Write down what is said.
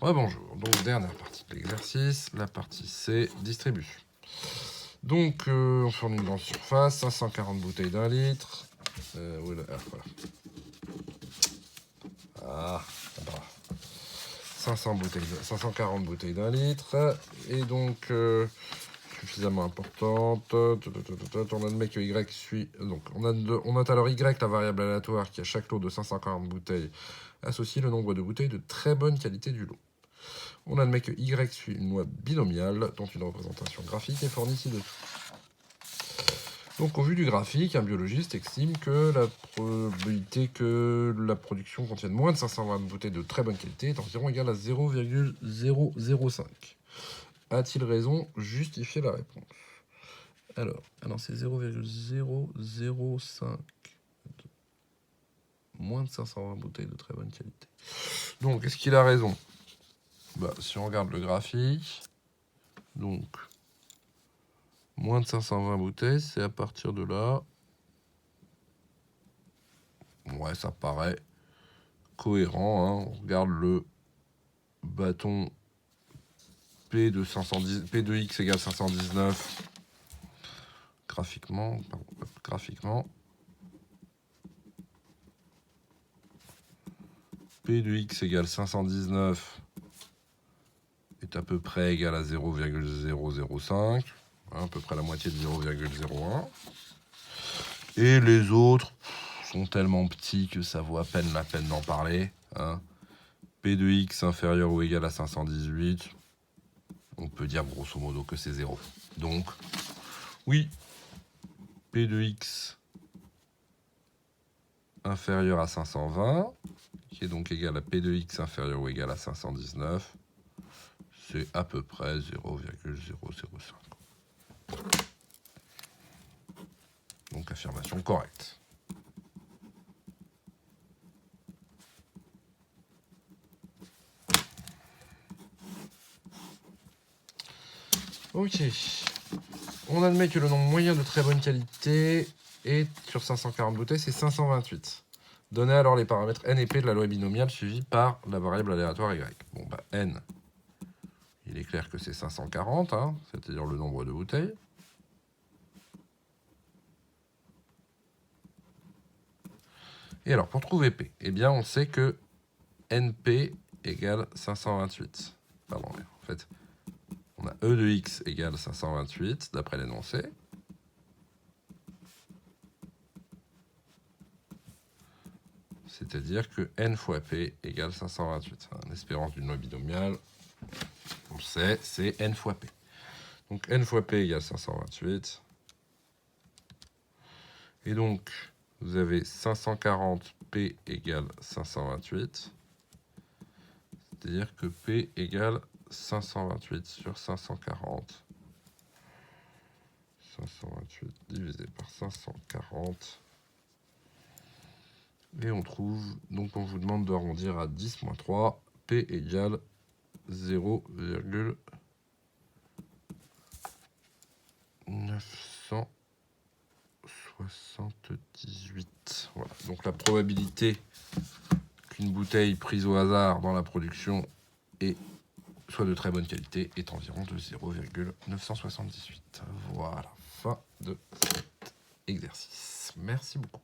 Bonjour, donc dernière partie de l'exercice, la partie C, distribution. Donc on fournit une grande surface, 540 bouteilles d'un litre. Voilà. Ah, voilà. 540 bouteilles d'un litre. Et donc suffisamment importante. On admet que Y suit. Donc on note alors Y, la variable aléatoire qui à chaque lot de 540 bouteilles associe le nombre de bouteilles de très bonne qualité du lot. On admet que Y suit une loi binomiale dont une représentation graphique est fournie ci-dessous. Donc au vu du graphique, un biologiste estime que la probabilité que la production contienne moins de 520 bouteilles de très bonne qualité est environ égale à 0,005. A-t-il raison? Justifiez la réponse. Alors c'est 0,005. Moins de 520 bouteilles de très bonne qualité. Donc, est-ce qu'il a raison? Si on regarde le graphique, donc, moins de 520 bouteilles, c'est à partir de là. Ouais, ça paraît cohérent. Hein. On regarde le bâton P de P de X égale 519. Graphiquement. P de X égale 519 est à peu près égal à 0,005. À peu près la moitié de 0,01. Et les autres sont tellement petits que ça vaut à peine la peine d'en parler. Hein. P de X inférieur ou égal à 518, on peut dire grosso modo que c'est 0. Donc, oui, P de X inférieur à 520, qui est donc égal à P de X inférieur ou égal à 519, c'est à peu près 0,005. Donc, affirmation correcte. Ok. On admet que le nombre moyen de très bonne qualité est, sur 540 bouteilles, c'est 528. Donnez alors les paramètres n et p de la loi binomiale suivie par la variable aléatoire y. Bon, n, il est clair que c'est 540, hein, c'est-à-dire le nombre de bouteilles. Et alors, pour trouver p, eh bien, on sait que np égale 528. Pardon, en fait, on a e de x égale 528, d'après l'énoncé. C'est-à-dire que n fois p égale 528. L'espérance d'une loi binomiale, on le sait, c'est n fois p. Donc n fois p égale 528. Et donc, vous avez 540p égale 528. C'est-à-dire que p égale 528 sur 540. 528 divisé par 540. Et on trouve, donc on vous demande d'arrondir à 10 moins 3, p égale 0,978. Voilà. Donc la probabilité qu'une bouteille prise au hasard dans la production soit de très bonne qualité est environ de 0,978. Voilà, fin de cet exercice. Merci beaucoup.